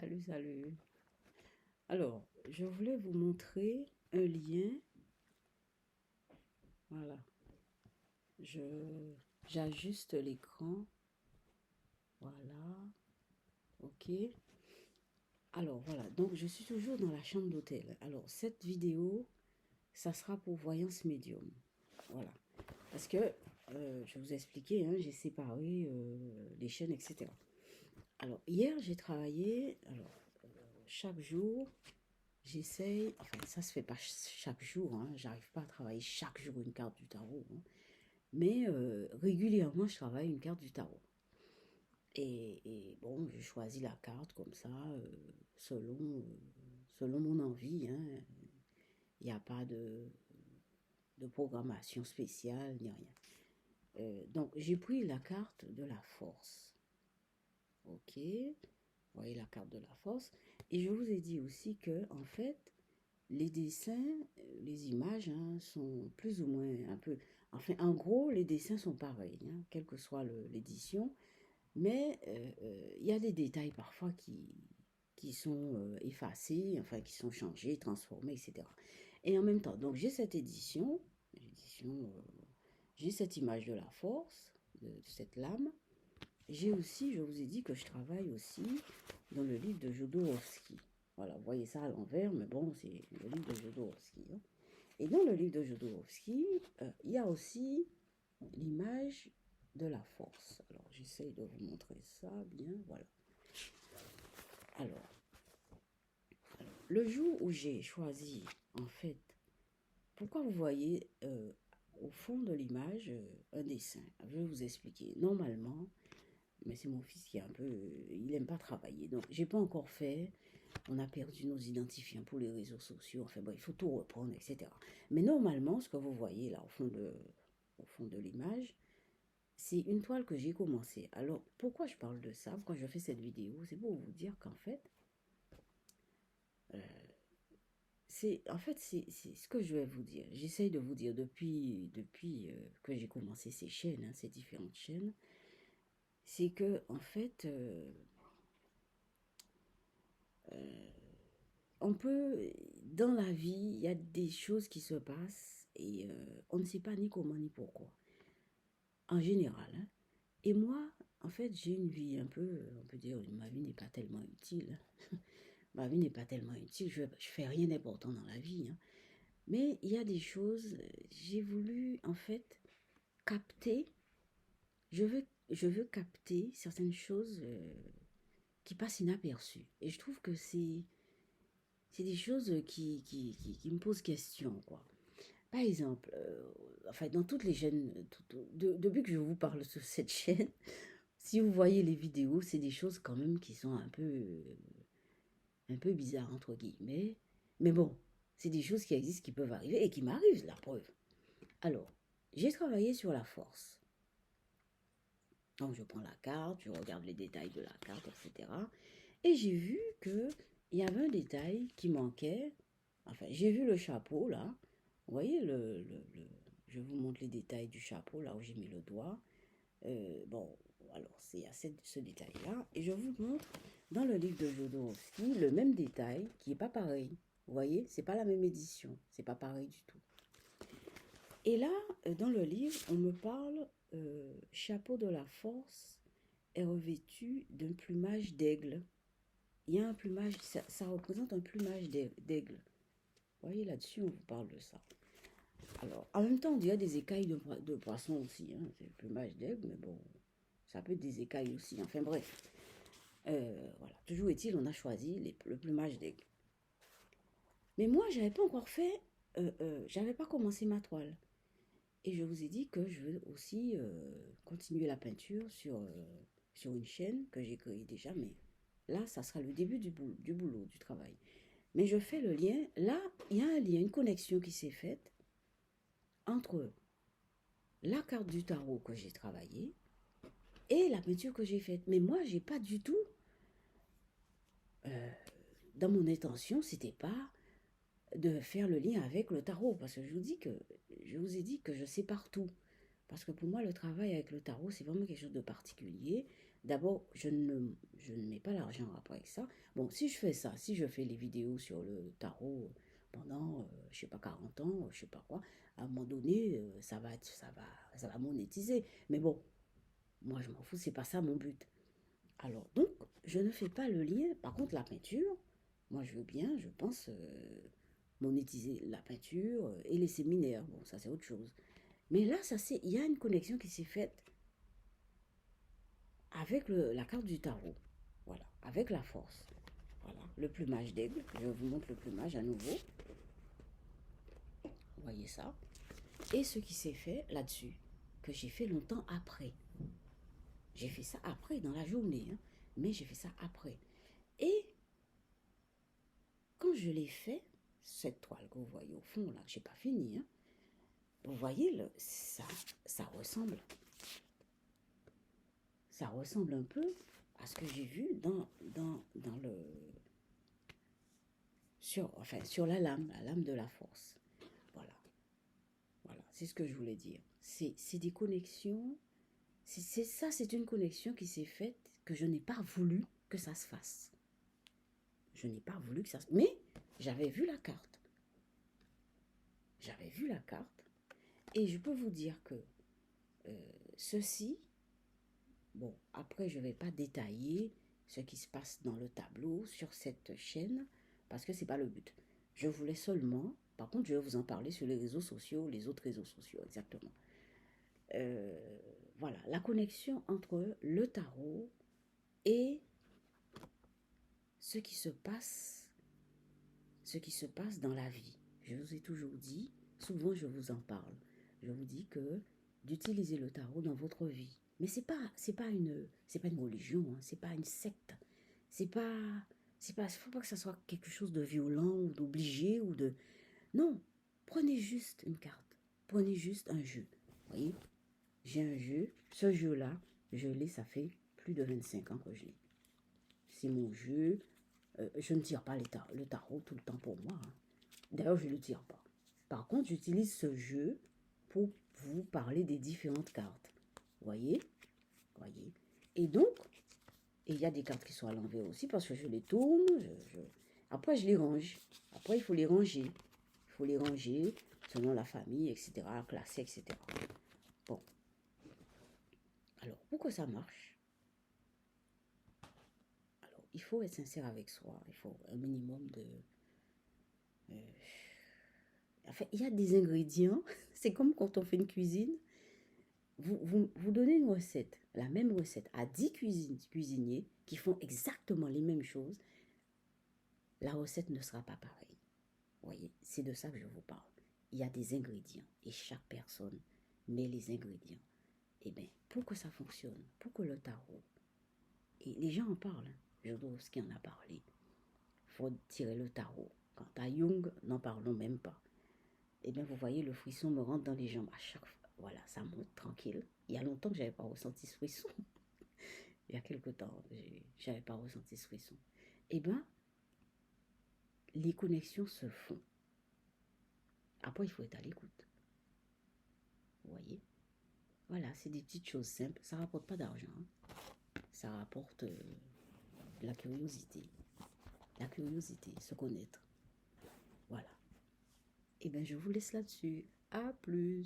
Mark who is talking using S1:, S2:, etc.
S1: Salut, salut. Alors, je voulais vous montrer un lien. Voilà. Je J'ajuste l'écran. Voilà. OK. Alors, voilà. Donc, je suis toujours dans la chambre d'hôtel. Alors, cette vidéo, ça sera pour voyance médium. Voilà. Parce que, je vous ai expliqué, hein, j'ai séparé les chaînes, etc. Alors, hier, j'ai travaillé. Alors, chaque jour, j'essaye, enfin ça se fait pas chaque jour, hein, j'arrive pas à travailler chaque jour une carte du tarot, hein, mais régulièrement je travaille une carte du tarot. Et bon, je choisis la carte comme ça, selon mon envie, hein. Il n'y a pas de programmation spéciale ni rien. Donc j'ai pris la carte de la force. Ok, vous voyez la carte de la force. Et je vous ai dit aussi que en fait, les dessins, les images hein, sont plus ou moins un peu... Enfin, en gros, les dessins sont pareils, hein, quelle que soit l'édition. Mais il y a des détails parfois qui sont effacés, enfin, qui sont changés, transformés, etc. Et en même temps, donc j'ai cette j'ai cette image de la force, de cette lame. J'ai aussi, je vous ai dit que je travaille aussi dans le livre de Jodorowsky. Voilà, vous voyez ça à l'envers, mais bon, c'est le livre de Jodorowsky, hein. Et dans le livre de Jodorowsky, il y a aussi l'image de la force. Alors, j'essaye de vous montrer ça bien, voilà. Alors, le jour où j'ai choisi, en fait, pourquoi vous voyez au fond de l'image un dessin? Je vais vous expliquer. Normalement, mais c'est mon fils qui est un peu... il n'aime pas travailler. Donc, j'ai pas encore fait. On a perdu nos identifiants pour les réseaux sociaux. Enfin bon, il faut tout reprendre, etc. Mais normalement, ce que vous voyez là au fond de l'image, c'est une toile que j'ai commencé. Alors, pourquoi je parle de ça? Quand je fais cette vidéo, c'est pour vous dire qu'en fait, euh, c'est ce que je vais vous dire. J'essaye de vous dire depuis que j'ai commencé ces chaînes, hein, ces différentes chaînes, c'est que en fait, on peut, dans la vie, il y a des choses qui se passent et on ne sait pas ni comment ni pourquoi, en général, hein. Et moi, en fait, j'ai une vie un peu, on peut dire, ma vie n'est pas tellement utile. Ma vie n'est pas tellement utile, je fais rien d'important dans la vie, hein. Mais il y a des choses, j'ai voulu, en fait, capter, je veux capter certaines choses qui passent inaperçues. Et je trouve que c'est des choses qui me posent question, quoi. Par exemple, enfin, dans toutes les chaînes, depuis que je vous parle sur cette chaîne, si vous voyez les vidéos, c'est des choses quand même qui sont un peu bizarres, entre guillemets. Mais bon, c'est des choses qui existent, qui peuvent arriver et qui m'arrivent, la preuve. Alors, j'ai travaillé sur la force. Donc, je prends la carte, je regarde les détails de la carte, etc. Et j'ai vu qu'il y avait un détail qui manquait. Enfin, j'ai vu le chapeau, là. Vous voyez, je vous montre les détails du chapeau, là où j'ai mis le doigt. Bon, alors, c'est à ce détail-là. Et je vous montre dans le livre de Jodorowsky le même détail qui n'est pas pareil. Vous voyez, c'est pas la même édition. C'est pas pareil du tout. Et là, dans le livre, on me parle chapeau de la force est revêtu d'un plumage d'aigle. Il y a un plumage, ça représente un plumage d'aigle. Vous voyez, là-dessus, on vous parle de ça. Alors, en même temps, on dirait des écailles de poisson aussi, hein. C'est le plumage d'aigle, mais bon, ça peut être des écailles aussi. Enfin bref, voilà. Toujours est-il, on a choisi le plumage d'aigle. Mais moi, j'avais pas encore fait, j'avais pas commencé ma toile. Et je vous ai dit que je veux aussi continuer la peinture sur une chaîne que j'ai créée déjà, mais là, ça sera le début du boulot, du travail. Mais je fais le lien. Là, il y a un lien, une connexion qui s'est faite entre la carte du tarot que j'ai travaillée et la peinture que j'ai faite. Mais moi, j'ai pas du tout, dans mon intention, c'était pas de faire le lien avec le tarot, parce que je vous ai dit que je sépare tout. Parce que pour moi, le travail avec le tarot, c'est vraiment quelque chose de particulier. D'abord, je ne mets pas l'argent après ça. Bon, si je fais ça, si je fais les vidéos sur le tarot pendant, je sais pas, 40 ans, je sais pas quoi, à un moment donné, ça va monétiser. Mais bon, moi, je m'en fous, c'est pas ça mon but. Alors, donc, je ne fais pas le lien. Par contre, la peinture, moi, je veux bien, je pense, monétiser la peinture et les séminaires. Bon, ça, c'est autre chose. Mais là, il y a une connexion qui s'est faite avec la carte du tarot. Voilà, avec la force. Voilà, le plumage d'aigle. Je vous montre le plumage à nouveau. Vous voyez ça. Et ce qui s'est fait là-dessus, que j'ai fait longtemps après. J'ai fait ça après, dans la journée, hein, mais j'ai fait ça après. Et quand je l'ai fait, cette toile que vous voyez au fond, là, je n'ai pas fini, hein, vous voyez, ça ressemble. Ça ressemble un peu à ce que j'ai vu dans le... sur la lame de la force. Voilà, voilà, c'est ce que je voulais dire. C'est des connexions, c'est une connexion qui s'est faite, que je n'ai pas voulu que ça se fasse. Je n'ai pas voulu que ça se... Mais j'avais vu la carte. J'avais vu la carte. Et je peux vous dire que ceci, bon, après je ne vais pas détailler ce qui se passe dans le tableau sur cette chaîne, parce que ce n'est pas le but. Je voulais seulement, par contre je vais vous en parler sur les réseaux sociaux, les autres réseaux sociaux, exactement. Voilà, la connexion entre le tarot et ce qui se passe dans la vie. Je vous ai toujours dit, souvent je vous en parle, je vous dis que d'utiliser le tarot dans votre vie. Mais c'est pas une religion, hein, c'est pas une secte. Faut pas que ça soit quelque chose de violent ou d'obligé ou de... Non, prenez juste une carte, prenez juste un jeu. Vous voyez, j'ai un jeu, ce jeu-là, je l'ai, ça fait plus de 25 ans que je l'ai. C'est mon jeu, je ne tire pas le tarot tout le temps pour moi, hein. D'ailleurs, je ne le tire pas. Par contre, j'utilise ce jeu pour vous parler des différentes cartes. Voyez? Voyez? Et donc, il y a des cartes qui sont à l'envers aussi parce que je les tourne. Après, je les range. Après, il faut les ranger. Il faut les ranger selon la famille, etc., classer, etc. Bon. Alors, pour que ça marche, alors, il faut être sincère avec soi. Il faut un minimum de... Enfin, il y a des ingrédients. C'est comme quand on fait une cuisine. Vous donnez une recette, la même recette, à 10 cuisiniers qui font exactement les mêmes choses, la recette ne sera pas pareille. Vous voyez, c'est de ça que je vous parle. Il y a des ingrédients et chaque personne met les ingrédients. Et bien, pour que ça fonctionne, pour que le tarot, et les gens en parlent, hein, Jodorowsky en a parlé, il faut tirer le tarot. Quant à Jung, n'en parlons même pas. Et bien, vous voyez, le frisson me rentre dans les jambes à chaque fois. Voilà, ça monte tranquille. Il y a longtemps que je n'avais pas ressenti ce frisson. Il y a quelque temps, je n'avais pas ressenti ce frisson. Eh bien, les connexions se font. Après, il faut être à l'écoute. Vous voyez? Voilà, c'est des petites choses simples. Ça ne rapporte pas d'argent. Ça rapporte la curiosité. La curiosité, se connaître. Voilà. Eh bien, je vous laisse là-dessus. À plus.